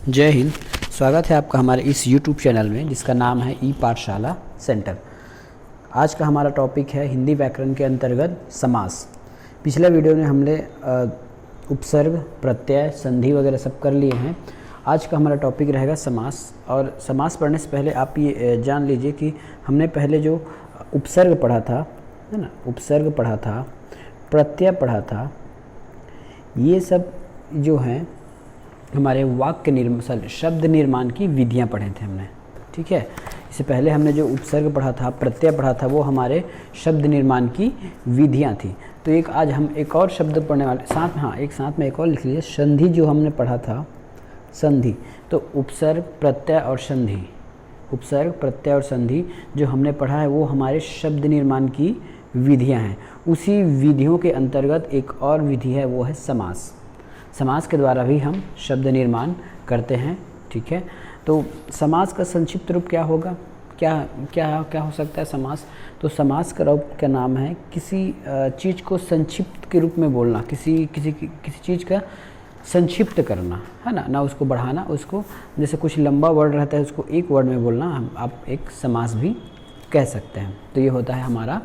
जय हिंद। स्वागत है आपका हमारे इस YouTube चैनल में जिसका नाम है ई पाठशाला सेंटर। आज का हमारा टॉपिक है हिंदी व्याकरण के अंतर्गत समास। पिछले वीडियो में हमने उपसर्ग, प्रत्यय, संधि वगैरह सब कर लिए हैं। आज का हमारा टॉपिक रहेगा समास। और समास पढ़ने से पहले आप ये जान लीजिए कि हमने पहले जो उपसर्ग पढ़ा था, है ना, उपसर्ग पढ़ा था, प्रत्यय पढ़ा था, ये सब जो हैं हमारे वाक्य शब्द निर्माण की विधियां पढ़े थे हमने। ठीक है, इससे पहले हमने जो उपसर्ग पढ़ा था, प्रत्यय पढ़ा था, वो हमारे शब्द निर्माण की विधियां थी। तो आज हम एक और शब्द पढ़ने वाले साथ में एक और लिख लीजिए, संधि जो हमने पढ़ा था, संधि। तो उपसर्ग, प्रत्यय और संधि, उपसर्ग, प्रत्यय और संधि जो हमने पढ़ा है वो हमारे शब्द निर्माण की विधियां हैं। उसी विधियों के अंतर्गत एक और विधि है, वो है समास। समास के द्वारा भी हम शब्द निर्माण करते हैं। ठीक है, तो समास का संक्षिप्त रूप क्या होगा, क्या हो सकता है समास? तो समास का रूप का नाम है किसी चीज़ को संक्षिप्त के रूप में बोलना, किसी चीज़ का संक्षिप्त करना, है ना उसको बढ़ाना। उसको जैसे कुछ लंबा वर्ड रहता है उसको एक वर्ड में बोलना, आप एक समास भी कह सकते हैं। तो ये होता है हमारा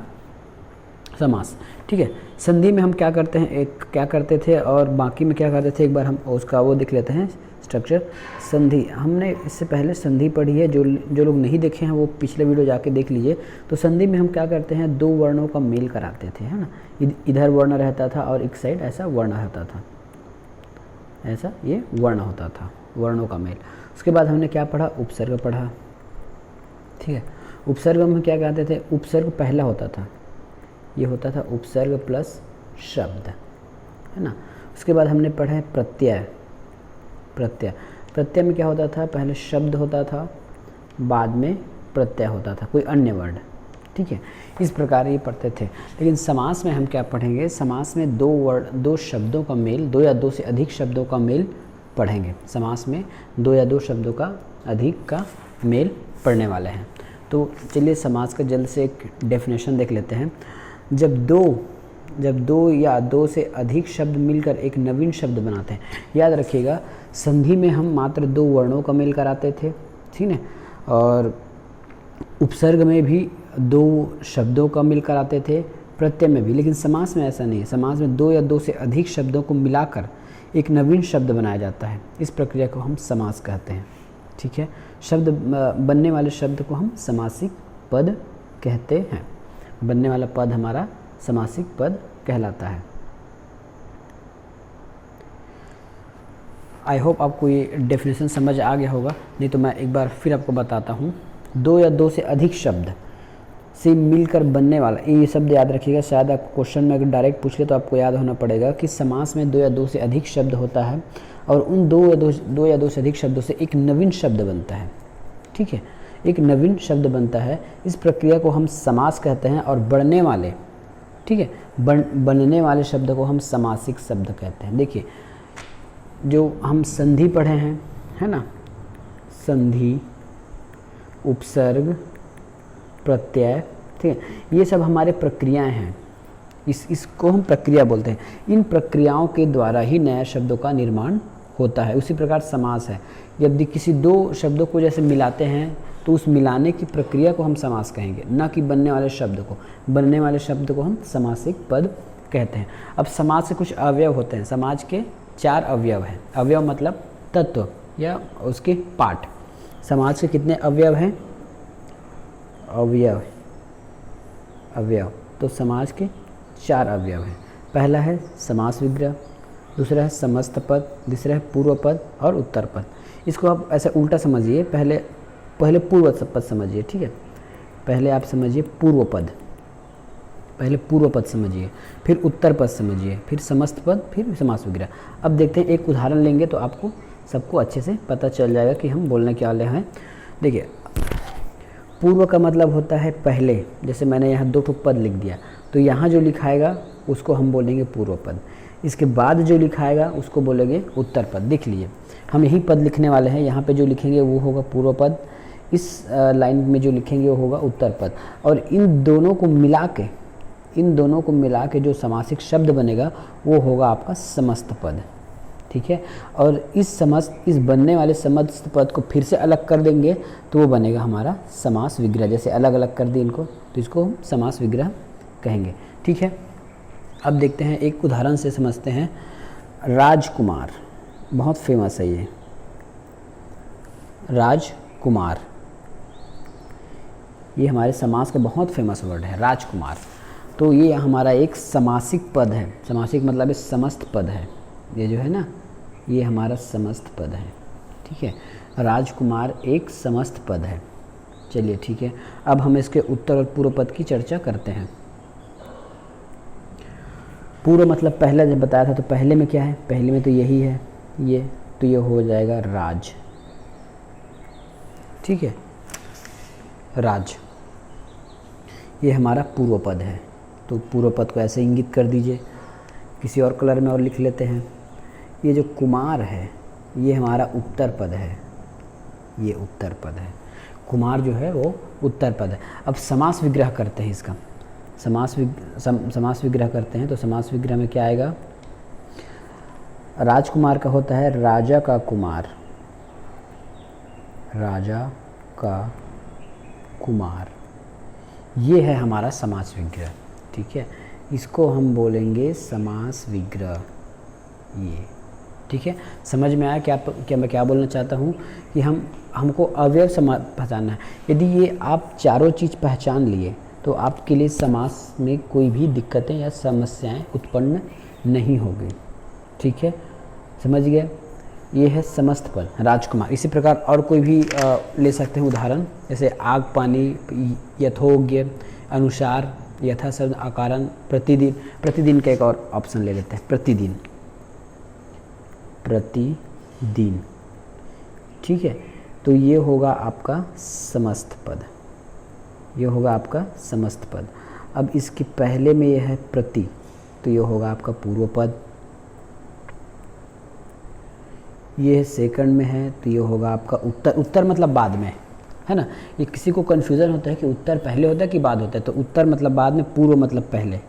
समास। ठीक है, संधि में हम क्या करते थे और बाकी में क्या करते थे, एक बार हम उसका वो देख लेते हैं स्ट्रक्चर। संधि हमने इससे पहले संधि पढ़ी है, जो लोग नहीं देखे हैं वो पिछले वीडियो जाके देख लीजिए। तो संधि में हम क्या करते हैं, दो वर्णों का मेल कराते थे, है ना। इधर वर्ण रहता था और एक साइड ऐसा वर्ण रहता था, ऐसा ये वर्ण होता था, वर्णों का मेल। उसके बाद हमने क्या पढ़ा, उपसर्ग पढ़ा। ठीक है, उपसर्ग में क्या कहते थे, उपसर्ग पहला होता था, ये होता था उपसर्ग प्लस शब्द, है ना। उसके बाद हमने पढ़ा है प्रत्यय। प्रत्यय में क्या होता था, पहले शब्द होता था, बाद में प्रत्यय होता था, कोई अन्य वर्ड। ठीक है, इस प्रकार ये पढ़ते थे। लेकिन समास में हम क्या पढ़ेंगे, समास में दो शब्दों का मेल, दो या दो से अधिक शब्दों का मेल पढ़ेंगे। समास में दो या दो शब्दों का अधिक का मेल पढ़ने वाले हैं। तो चलिए समास का जल्द से एक डेफिनेशन देख लेते हैं। जब दो या दो से अधिक शब्द मिलकर एक नवीन शब्द बनाते हैं, याद रखिएगा संधि में हम मात्र दो वर्णों का मेल कराते थे, ठीक है, और उपसर्ग में भी दो शब्दों का मेल कराते थे, प्रत्यय में भी। लेकिन समास में ऐसा नहीं है। समास में दो या दो से अधिक शब्दों को मिलाकर एक नवीन शब्द बनाया जाता है। इस प्रक्रिया को हम समास कहते हैं। ठीक है, शब्द बनने वाले शब्द को हम समासिक पद कहते हैं। बनने वाला पद हमारा समासिक पद कहलाता है। आई होप आपको ये डेफिनेशन समझ आ गया होगा, नहीं तो मैं एक बार फिर आपको बताता हूँ। दो या दो से अधिक शब्द से मिलकर बनने वाला, ये शब्द याद रखिएगा। शायद आप क्वेश्चन में अगर डायरेक्ट पूछ ले तो आपको याद होना पड़ेगा कि समास में दो या दो से अधिक शब्द होता है और उन दो या दो से अधिक शब्दों से एक नवीन शब्द बनता है। ठीक है, एक नवीन शब्द बनता है। इस प्रक्रिया को हम समास कहते हैं। और बढ़ने वाले, ठीक है, बनने वाले शब्द को हम समासिक शब्द कहते हैं। देखिए, जो हम संधि पढ़े हैं, है ना, संधि, उपसर्ग, प्रत्यय, ठीक है, ये सब हमारे प्रक्रियाएं हैं। इसको हम प्रक्रिया बोलते हैं। इन प्रक्रियाओं के द्वारा ही नया शब्दों का निर्माण होता है। उसी प्रकार समास है। यदि किसी दो शब्दों को जैसे मिलाते हैं तो उस मिलाने की प्रक्रिया को हम समास कहेंगे, ना कि बनने वाले शब्द को। बनने वाले शब्द को हम समासिक पद कहते हैं। अब समास के कुछ अवयव होते हैं। समाज के 4 अवयव हैं। अवयव मतलब तत्व या उसके पार्ट। समाज के कितने अवयव हैं? अवयव तो समाज के 4 अवयव हैं। पहला है समास विग्रह, दूसरा है समस्त पद, तीसरा है पूर्व पद और उत्तर पद। इसको आप ऐसे उल्टा समझिए, पहले पूर्व पद समझिए। ठीक है, पहले आप समझिए पूर्व पद, पहले पूर्व पद समझिए, फिर उत्तर पद समझिए, फिर समस्त पद, फिर समास विग्रह। अब देखते हैं, एक उदाहरण लेंगे तो आपको सबको अच्छे से पता चल जाएगा कि हम बोलने क्या वाले हैं। देखिए, पूर्व का मतलब होता है पहले। जैसे मैंने यहाँ 2 पद लिख दिया, तो यहाँ जो लिखाएगा उसको हम बोलेंगे पूर्व पद। इसके बाद जो लिखाएगा उसको बोलेंगे उत्तर पद। देख लीजिए, हम यही पद लिखने वाले हैं। यहाँ पे जो लिखेंगे वो होगा पूर्व पद, इस लाइन में जो लिखेंगे वो होगा उत्तर पद। और इन दोनों को मिला के जो समासिक शब्द बनेगा वो होगा आपका समस्त पद। ठीक है। और इस बनने वाले समस्त पद को फिर से अलग कर देंगे तो वो बनेगा हमारा समास विग्रह। जैसे अलग अलग कर दिए इनको तो इसको हम समास विग्रह कहेंगे, ठीक है। अब देखते हैं, एक उदाहरण से समझते हैं। राजकुमार, बहुत फेमस है ये राजकुमार, ये हमारे समास का बहुत फेमस वर्ड है राजकुमार। तो ये हमारा एक समासिक पद है। समासिक मतलब ये समस्त पद है, ये जो है ना ये हमारा समस्त पद है, ठीक है। राजकुमार एक समस्त पद है। चलिए ठीक है, अब हम इसके उत्तर और पूर्व पद की चर्चा करते हैं। पूर्व मतलब पहला जब बताया था तो पहले में क्या है, पहले में तो यही है ये, तो ये हो जाएगा राज, ठीक है, राज। ये हमारा पूर्व पद है, तो पूर्व पद को ऐसे इंगित कर दीजिए, किसी और कलर में और लिख लेते हैं। ये जो कुमार है ये हमारा उत्तर पद है, ये उत्तर पद है, कुमार जो है वो उत्तर पद है। अब समास विग्रह करते हैं इसका, समास विग्रह करते हैं। तो समास विग्रह में क्या आएगा, राजकुमार का होता है राजा का कुमार, राजा का कुमार, ये है हमारा समास विग्रह, ठीक है। इसको हम बोलेंगे समास विग्रह, ये ठीक है। समझ में आया क्या मैं क्या बोलना चाहता हूँ कि हमको अवयव पहचानना है। यदि ये आप चारों चीज़ पहचान लिए तो आपके लिए समास में कोई भी दिक्कतें या समस्याएं उत्पन्न नहीं होगी, ठीक है, समझ गए। ये है समस्त पद राजकुमार। इसी प्रकार और कोई भी ले सकते हैं उदाहरण, जैसे आग पानी, यथोग्य, अनुसार, यथा शब्द, आकारण, प्रतिदिन। प्रतिदिन का एक और ऑप्शन ले लेते हैं, प्रतिदिन, प्रतिदिन, ठीक है। तो ये होगा आपका समस्त पद, ये होगा आपका समस्त पद। अब इसके पहले में ये है प्रति, तो ये होगा आपका पूर्व पद। ये सेकंड में है तो ये होगा आपका उत्तर। उत्तर मतलब बाद में, है ना। ये किसी को कन्फ्यूज़न होता है कि उत्तर पहले होता है कि बाद होता है, तो उत्तर मतलब बाद में, पूर्व मतलब पहले,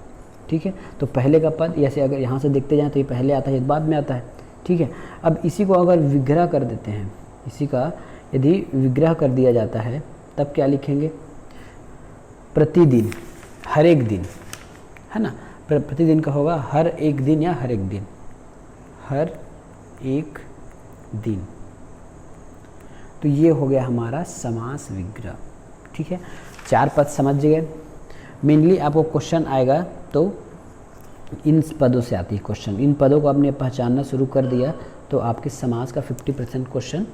ठीक है। तो पहले का पद जैसे अगर यहाँ से देखते जाएँ तो ये पहले आता है, ये बाद में आता है, ठीक है। अब इसी को अगर विग्रह कर देते हैं, इसी का यदि विग्रह कर दिया जाता है तब क्या लिखेंगे, प्रतिदिन, हर एक दिन, है ना। प्रतिदिन का होगा हर एक दिन या हर एक दिन, हर एक दिन। तो ये हो गया हमारा समास विग्रह, ठीक है। चार पद समझ गए। मेनली आपको क्वेश्चन आएगा तो इन पदों से आती है क्वेश्चन। इन पदों को आपने पहचानना शुरू कर दिया तो आपके समास का 50% क्वेश्चन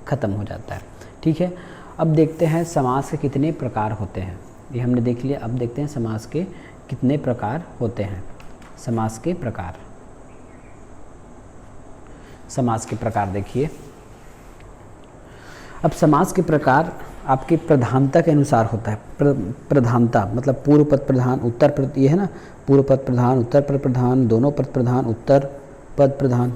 ख़त्म हो जाता है, ठीक है। अब देखते हैं समास के कितने प्रकार होते हैं, ये हमने देख लिया। अब देखते हैं समास के कितने प्रकार होते हैं। समास के प्रकार, समास के प्रकार देखिए। अब समास के प्रकार आपके प्रधानता के अनुसार होता है। प्रधानता मतलब पूर्व पद प्रधान, उत्तर पद, ये है ना, पूर्व पद प्रधान, उत्तर पद प्रधान, दोनों पद प्रधान, उत्तर पद प्रधान,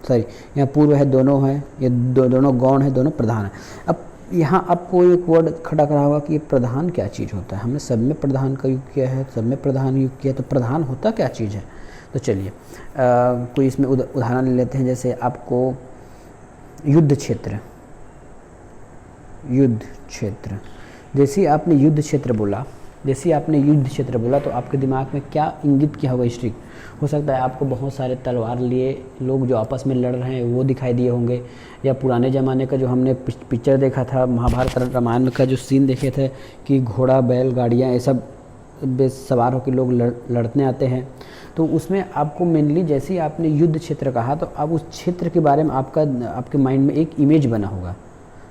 सॉरी यहाँ पूर्व है, दोनों है, ये दोनों गौण है, दोनों प्रधान है। अब यहाँ आपको एक वर्ड खड़ा करा होगा कि प्रधान क्या चीज़ होता है। हमने सब में प्रधान का युग किया है, सब में प्रधान युग किया, तो प्रधान होता क्या चीज़ है। तो चलिए कोई इसमें उदाहरण ले लेते हैं। जैसे आपको युद्ध क्षेत्र, युद्ध क्षेत्र, जैसे ही आपने युद्ध क्षेत्र बोला, जैसे ही आपने युद्ध क्षेत्र बोला तो आपके दिमाग में क्या इंगित किया होगा, स्ट्रिक। हो सकता है आपको बहुत सारे तलवार लिए लोग जो आपस में लड़ रहे हैं वो दिखाई दिए होंगे, या पुराने ज़माने का जो हमने पिक्चर देखा था, महाभारत रामायण का जो सीन देखे थे कि घोड़ा, बैल, गाड़ियाँ, ये सब सवार होकर लोग लड़ने आते हैं। तो उसमें आपको मेनली जैसे ही आपने युद्ध क्षेत्र कहा तो अब उस क्षेत्र के बारे में आपके माइंड में एक इमेज बना होगा।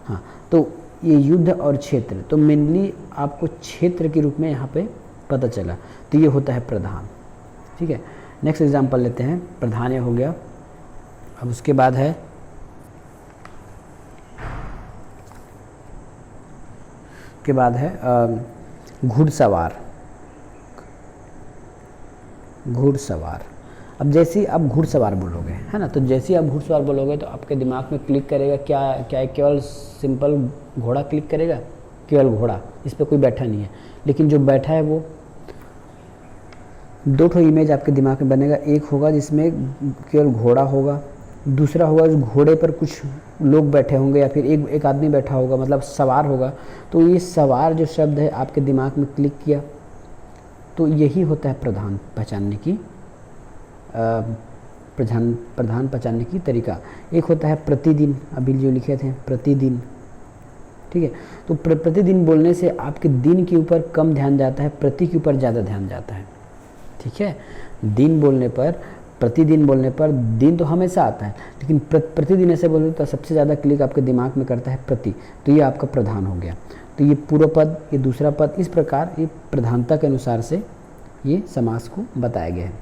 हाँ, तो ये युद्ध और क्षेत्र, तो मेनली आपको क्षेत्र के रूप में यहाँ पे पता चला, तो ये होता है प्रधान, ठीक है। नेक्स्ट एग्जांपल लेते हैं। प्रधान ये हो गया। अब उसके बाद है घुड़सवार, घुड़सवार। अब जैसे ही आप घुड़सवार बोलोगे, है ना, तो जैसे ही आप घुड़सवार बोलोगे तो आपके दिमाग में क्लिक करेगा क्या केवल सिंपल घोड़ा क्लिक करेगा, केवल घोड़ा, इस पर कोई बैठा नहीं है। लेकिन जो बैठा है वो दो ठो इमेज आपके दिमाग में बनेगा। एक होगा जिसमें केवल घोड़ा होगा, दूसरा होगा उस घोड़े पर कुछ लोग बैठे होंगे या फिर एक आदमी बैठा होगा, मतलब सवार होगा। तो ये सवार जो शब्द है आपके दिमाग में क्लिक किया, तो यही होता है प्रधान पहचानने की प्रधान पहचानने की तरीका। एक होता है प्रतिदिन, अभी जो लिखे थे प्रतिदिन, ठीक है। तो प्रतिदिन बोलने से आपके दिन के ऊपर कम ध्यान जाता है, प्रति के ऊपर ज़्यादा ध्यान जाता है, ठीक है। दिन बोलने पर, प्रतिदिन बोलने पर दिन तो हमेशा आता है, लेकिन प्रतिदिन ऐसे बोलोगे तो सबसे ज़्यादा क्लिक आपके दिमाग में करता है प्रति, तो ये आपका प्रधान हो गया। तो ये पूर्व पद, ये दूसरा पद, इस प्रकार ये प्रधानता के अनुसार से ये समास को बताया गया है,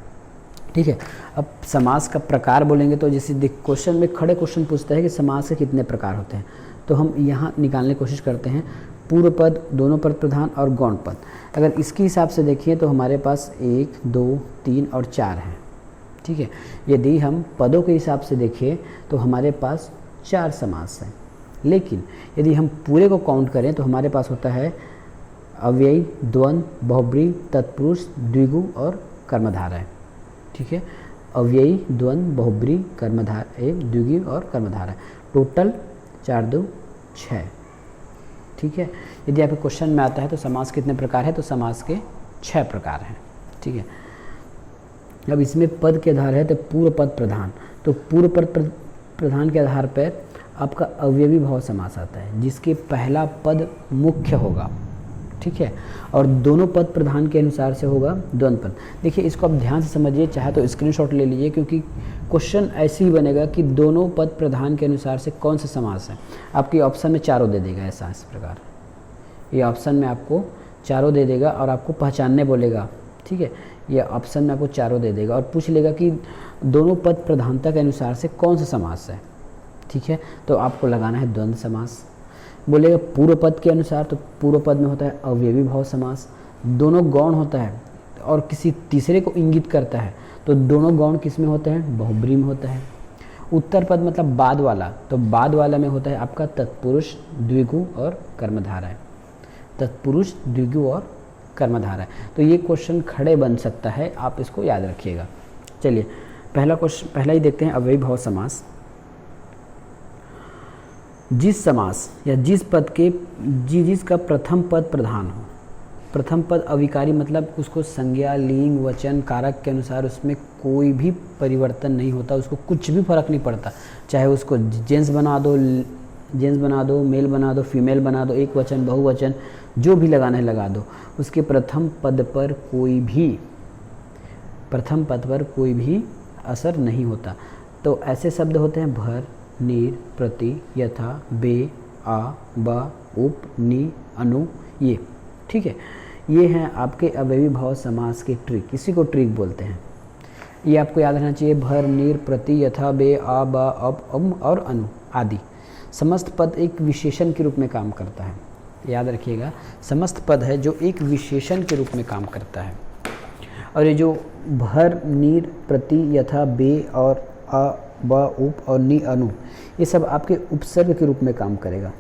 ठीक है। अब समास का प्रकार बोलेंगे तो जैसे क्वेश्चन में खड़े क्वेश्चन पूछता है कि समास के कितने प्रकार होते हैं, तो हम यहाँ निकालने की कोशिश करते हैं। पूर्व पद, दोनों पद प्रधान और गौण पद। अगर इसके हिसाब से देखिए तो हमारे पास 1, 2, 3 और 4 हैं, ठीक है। यदि हम पदों के हिसाब से देखें तो हमारे पास 4 समास हैं, लेकिन यदि हम पूरे को काउंट करें तो हमारे पास होता है अव्ययी, द्वंद्व, बहुब्रीहि, तत्पुरुष, द्विगु और कर्मधारय, ठीक है। अव्ययी, द्वंद्व, बहुब्रीहि, कर्मधारय, द्विगु और कर्मधारय, टोटल 4, 2, 6, ठीक है। यदि आपके क्वेश्चन में आता है तो समास कितने प्रकार है, तो समास के 6 प्रकार हैं, ठीक है। अब इसमें पद के आधार है तो पूर्व पद प्रधान, तो पूर्व पद प्रधान के आधार पर आपका अवयवी भाव समास आता है, जिसके पहला पद मुख्य होगा, ठीक है, और दोनों पद प्रधान के अनुसार से होगा द्वंद्व पद। देखिए इसको आप ध्यान से समझिए, चाहे तो स्क्रीनशॉट ले लीजिए, क्योंकि क्वेश्चन ऐसे ही बनेगा कि दोनों पद प्रधान के अनुसार से कौन सा समास है। आपकी ऑप्शन में चारों दे देगा, ऐसा इस प्रकार ये ऑप्शन में आपको चारों दे देगा और आपको पहचानने बोलेगा, ठीक है। ये ऑप्शन में आपको चारों दे देगा और पूछ लेगा कि दोनों पद प्रधानता के अनुसार से कौन सा समास है, ठीक है। तो आपको लगाना है द्वंद्व समास। बोलेगा पूर्व पद के अनुसार, तो पूर्व पद में होता है अवयवी भाव समास, दोनों गौण होता है और किसी तीसरे को इंगित करता है, तो दोनों गौण किस में होते हैं, बहुब्रीहि में होता है। उत्तर पद मतलब बाद वाला, तो बाद वाला में होता है आपका तत्पुरुष, द्विगु और कर्मधारय, तत्पुरुष, द्विगु और कर्मधारय। तो ये क्वेश्चन खड़े बन सकता है, आप इसको याद रखिएगा। चलिए पहला ही देखते हैं अव्ययी भाव समास। जिस समास या जिस पद के जिसका प्रथम पद प्रधान हो, प्रथम पद अविकारी मतलब उसको संज्ञा, लिंग, वचन, कारक के अनुसार उसमें कोई भी परिवर्तन नहीं होता, उसको कुछ भी फर्क नहीं पड़ता, चाहे उसको जेंट्स बना दो, मेल बना दो, फीमेल बना दो, एक वचन, बहुवचन, जो भी लगाना है लगा दो, उसके प्रथम पद पर कोई भी असर नहीं होता। तो ऐसे शब्द होते हैं भर, नीर, प्रति, यथा, बे, आ, ब, उप, नि, अनु, ये, ठीक है। ये हैं आपके अवयवी भाव समास के ट्रिक, इसी को ट्रिक बोलते हैं। ये आपको याद रहना चाहिए, भर, नीर, प्रति, यथा, बे, आ, ब, अप, अम और अनु आदि। समस्त पद एक विशेषण के रूप में काम करता है, याद रखिएगा, समस्त पद है जो एक विशेषण के रूप में काम करता है। और ये जो भर, नीर, प्रति, यथा, बे और आ, ब, उप और नि, अनु, ये सब आपके उपसर्ग के रूप में काम करेगा,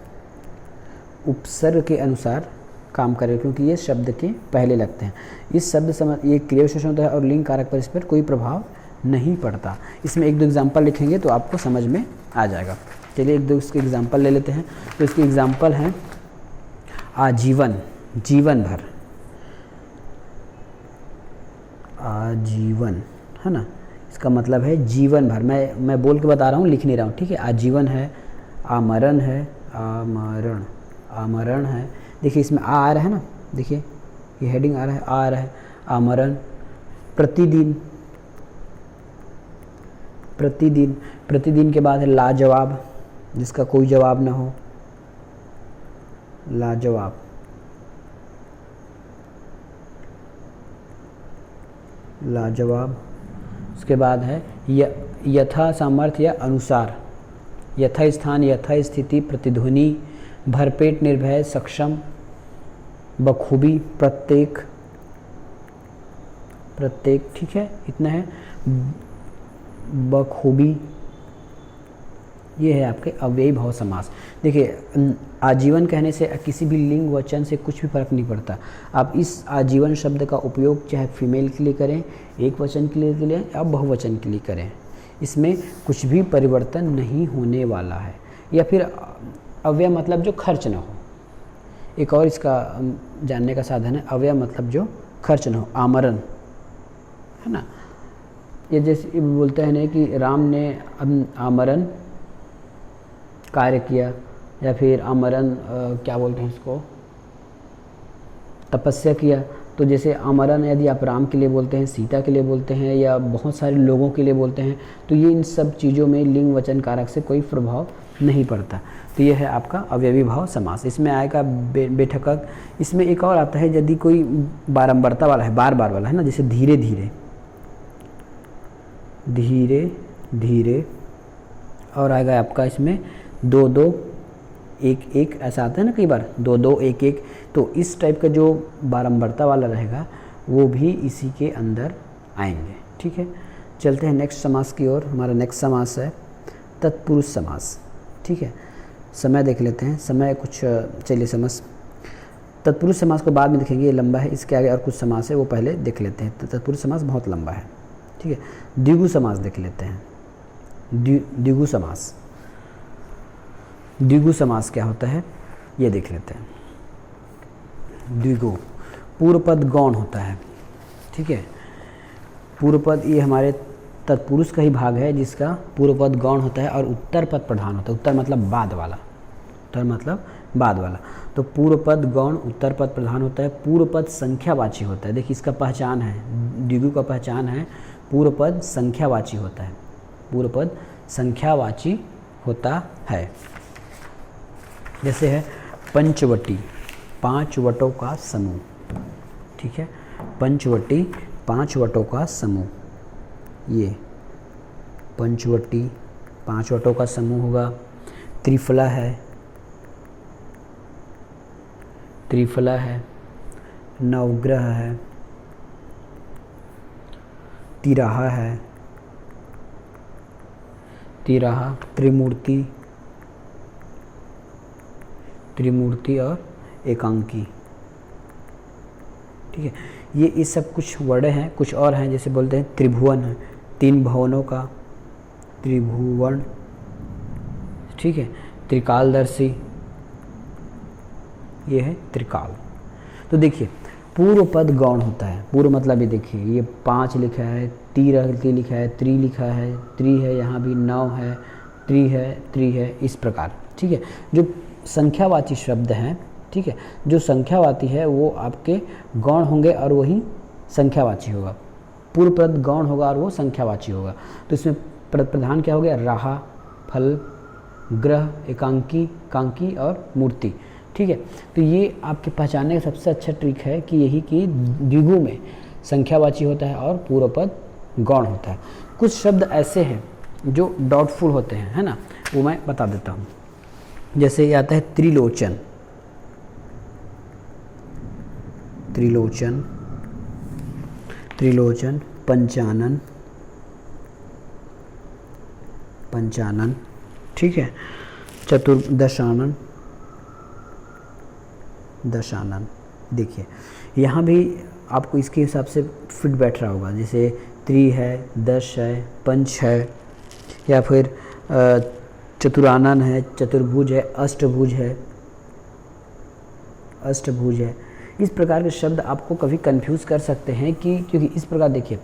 उपसर्ग के अनुसार काम करेगा, क्योंकि ये शब्द के पहले लगते हैं। इस शब्द ये क्रिया विशेषण होता है और लिंग कारक पर इस पर कोई प्रभाव नहीं पड़ता। इसमें 1-2 एग्जाम्पल लिखेंगे तो आपको समझ में आ जाएगा। चलिए 1-2 इसके एग्जाम्पल ले लेते हैं। तो इसके एग्जाम्पल हैं आजीवन, जीवन भर, आजीवन है ना, इसका मतलब है जीवन भर। मैं बोल के बता रहा हूँ, लिख नहीं रहा हूँ, ठीक है। आजीवन है, आमरण है, आमरण है, देखिए इसमें आ रहा है ना, देखिए ये हेडिंग आ रहा है, आमरण। प्रतिदिन, प्रतिदिन के बाद है लाजवाब, जिसका कोई जवाब ना हो, लाजवाब। लाजवाब। उसके बाद है यथा सामर्थ्य या अनुसार, यथा स्थान, यथा स्थिति, प्रतिध्वनि, भरपेट, निर्भय, सक्षम, बखूबी, प्रत्येक, ठीक है, इतना है। बखूबी, ये है आपके अव्ययी भाव समास। देखिए आजीवन कहने से किसी भी लिंग वचन से कुछ भी फर्क नहीं पड़ता। आप इस आजीवन शब्द का उपयोग चाहे फीमेल के लिए करें, एक वचन के लिए या बहुवचन के लिए करें, इसमें कुछ भी परिवर्तन नहीं होने वाला है। या फिर अव्यय मतलब जो खर्च ना हो। एक और इसका जानने का साधन है, अव्यय मतलब जो खर्च ना हो, आमरण, है ना। ये जैसे बोलते हैं ना कि राम ने आमरण कार्य किया, या फिर आमरण क्या बोलते हैं इसको, तपस्या किया। तो जैसे आमरण यदि आप राम के लिए बोलते हैं, सीता के लिए बोलते हैं, या बहुत सारे लोगों के लिए बोलते हैं, तो ये इन सब चीज़ों में लिंग वचन कारक से कोई प्रभाव नहीं पड़ता। तो ये है आपका अव्ययी भाव समास। इसमें आएगा बेठकक। इसमें एक और आता है यदि कोई बारंबारता वाला है, बार बार वाला है ना, जैसे धीरे धीरे, धीरे धीरे, और आएगा आपका इसमें दो दो एक एक, ऐसा आता है ना कई बार, दो दो एक एक। तो इस टाइप का जो बारंबारता वाला रहेगा वो भी इसी के अंदर आएंगे। ठीक है, चलते हैं नेक्स्ट समास की ओर। हमारा नेक्स्ट समास है तत्पुरुष समास। ठीक है, समय देख लेते हैं। समय कुछ चलिए समझ, तत्पुरुष समास को बाद में देखेंगे, ये लंबा है। इसके आगे और कुछ समास है वो पहले देख लेते हैं। तत्पुरुष समास बहुत लंबा है। ठीक है, द्विगु समास देख लेते हैं। द्विगु समास, द्विगु समास क्या होता है ये देख लेते हैं। द्विगु, पूर्व पद गौण होता है। ठीक है, पूर्व पद ये हमारे तत्पुरुष का ही भाग है जिसका पूर्व पद गौण होता है और उत्तर पद प्रधान होता है। उत्तर मतलब बाद वाला, उत्तर मतलब बाद वाला। तो पूर्व पद गौण, उत्तर पद प्रधान होता है। पूर्व पद संख्यावाची होता है। देखिए इसका पहचान है, द्विगु का पहचान है, पूर्व पद संख्यावाची होता है। पूर्व पद संख्यावाची होता है। जैसे है पंचवटी, 5 वटों का समूह। ठीक है, पंचवटी 5 वटों का समूह। ये पंचवटी 5 वटों का समूह होगा। त्रिफला है, त्रिफला है, नवग्रह है, तिराहा है, तिराहा, त्रिमूर्ति, त्रिमूर्ति और एकांकी। ठीक है, ये सब कुछ वर्ड हैं। कुछ और हैं, जैसे बोलते हैं त्रिभुवन है, 3 भुवनों का त्रिभुवन। ठीक है, त्रिकालदर्शी, ये है त्रिकाल। तो देखिए पूर्व पद गौण होता है। पूर्व मतलब ये देखिए, ये 5 लिखा है, ती लिखा है, त्रि लिखा है, त्रि है, यहाँ भी 9 है, त्रि है, त्रि है, इस प्रकार। ठीक है, जो संख्यावाची शब्द हैं, ठीक है, जो संख्यावाची है वो आपके गौण होंगे और वही संख्यावाची होगा। पूर्व पद गौण होगा और वो संख्यावाची होगा। तो इसमें प्रधान क्या हो गया, राहा, फल, ग्रह, एकांकी, कांकी और मूर्ति। ठीक है, तो ये आपके पहचानने का सबसे अच्छा ट्रिक है कि यही कि द्विगु में संख्यावाची होता है और पूर्व पद गौण होता है। कुछ शब्द ऐसे हैं जो डाउटफुल होते हैं, है ना, वो मैं बता देता हूँ। जैसे ये आता है त्रिलोचन, त्रिलोचन, त्रिलोचन, पंचानन, पंचानन। ठीक है, चतुर्दशानन, दशानन। देखिए यहाँ भी आपको इसके हिसाब से फिट बैठ रहा होगा। जैसे त्रि है, 10 है, पंच है, या फिर चतुरानन है, चतुर्भुज है, अष्टभुज है, अष्टभुज है। इस प्रकार के शब्द आपको कभी कंफ्यूज कर सकते हैं कि क्योंकि इस प्रकार देखिए,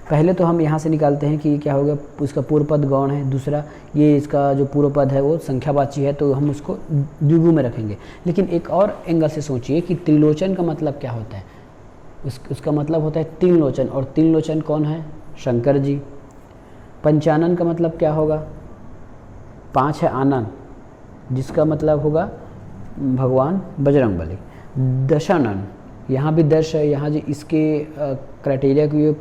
पहले तो हम यहाँ से निकालते हैं कि क्या होगा, उसका पूर्व पद गौण है, दूसरा ये इसका जो पूर्व पद है वो संख्यावाची है, तो हम उसको द्विगु में रखेंगे। लेकिन एक और एंगल से सोचिए कि त्रिलोचन का मतलब क्या होता है। उसका मतलब होता है 3 लोचन, और 3 लोचन कौन है, शंकर जी। पंचानन का मतलब क्या होगा, 5 है आनन, जिसका मतलब होगा भगवान बजरंगबली। दशानन, यहाँ भी दश है, यहाँ जी इसके क्राइटेरिया को ये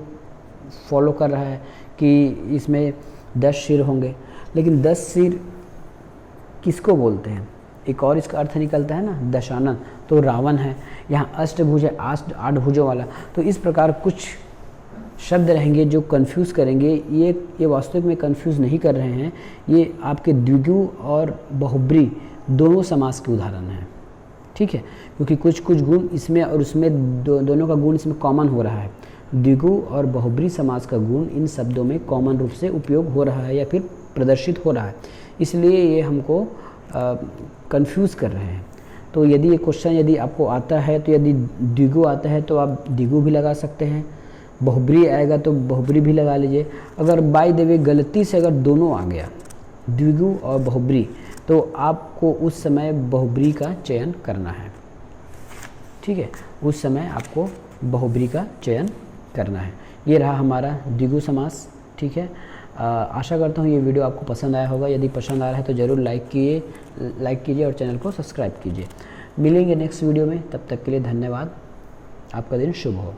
फॉलो कर रहा है कि इसमें 10 सिर होंगे। लेकिन 10 सिर किसको बोलते हैं, एक और इसका अर्थ निकलता है ना, दशानन, तो रावण है। यहाँ अष्टभुज है, 8 भुजों वाला। तो इस प्रकार कुछ शब्द रहेंगे जो कंफ्यूज करेंगे। ये वास्तविक में कंफ्यूज नहीं कर रहे हैं, ये आपके द्विगु और बहुब्री दोनों समास के उदाहरण हैं। ठीक है, क्योंकि कुछ गुण इसमें और उसमें दोनों का गुण इसमें कॉमन हो रहा है। द्विगु और बहुब्री समास का गुण इन शब्दों में कॉमन रूप से उपयोग हो रहा है या फिर प्रदर्शित हो रहा है, इसलिए ये हमको कंफ्यूज कर रहे हैं। तो यदि ये क्वेश्चन यदि आपको आता है तो यदि द्विगु आता है तो आप द्विगु भी लगा सकते हैं, बहुब्री आएगा तो बहुब्री भी लगा लीजिए। अगर बाय द वे गलती से अगर दोनों आ गया, द्विगु और बहुब्री, तो आपको उस समय बहुब्री का चयन करना है। ठीक है, उस समय आपको बहुब्री का चयन करना है। ये रहा हमारा द्विगु समास। ठीक है, आशा करता हूँ ये वीडियो आपको पसंद आया होगा। यदि पसंद आ रहा है तो ज़रूर लाइक कीजिए और चैनल को सब्सक्राइब कीजिए। मिलेंगे नेक्स्ट वीडियो में, तब तक के लिए धन्यवाद। आपका दिन शुभ हो।